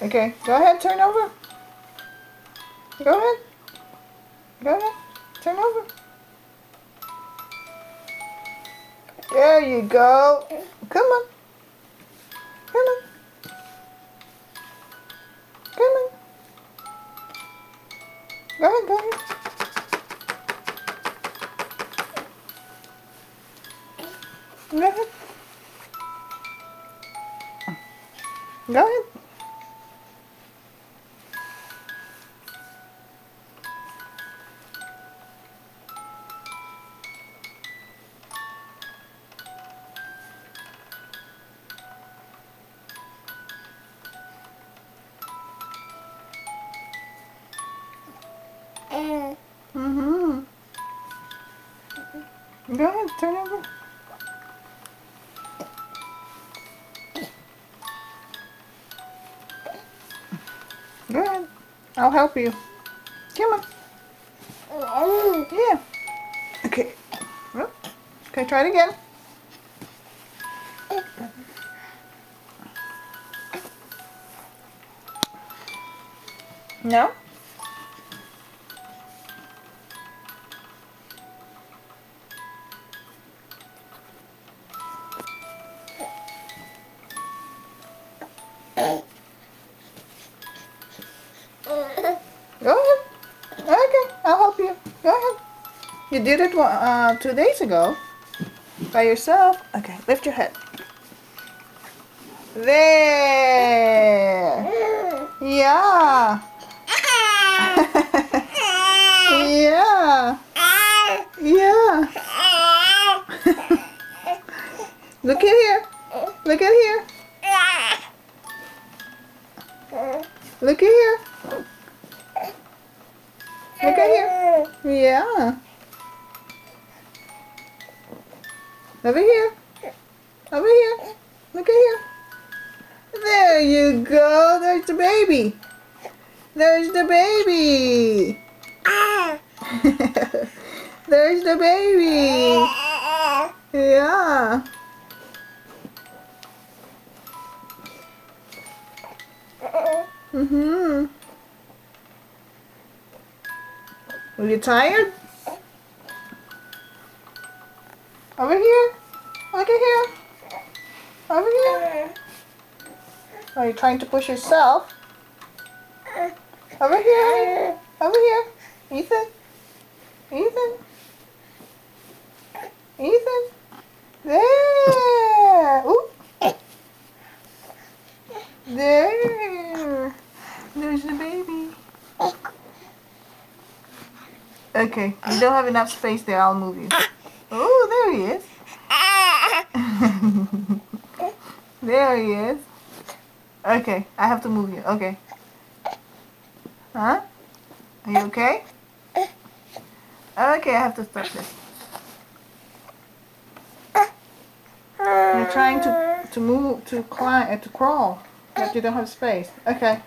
Okay, go ahead, turn over. Go ahead. Go ahead, turn over. There you go. Come on. Come on. Come on. Go ahead, go ahead. Go ahead. Go ahead. Mm-hmm. Go ahead, turn over. Go ahead. I'll help you. Come on. Yeah. Okay. Okay, try it again. No? Go ahead. Okay, I'll help you. Go ahead. You did it 2 days ago by yourself. Okay, lift your head. There. Yeah. Yeah. Yeah. Look at here. Look at here. Look at here. Look at here. Yeah. Over here. Over here. Look at here. There you go. There's the baby. There's the baby. There's the baby. Yeah. Mm-hmm. Are you tired? Over here. Look at here. Over here. Are you trying to push yourself? Over here. Over here. Ethan. Ethan. Ethan. There. Ooh. There. There's the baby. Okay, you don't have enough space there. I'll move you. Oh, there he is. There he is. Okay, I have to move you. Okay. Huh? Are you okay? Okay, I have to stop this. You're trying to move, to climb, to crawl, but you don't have space. Okay.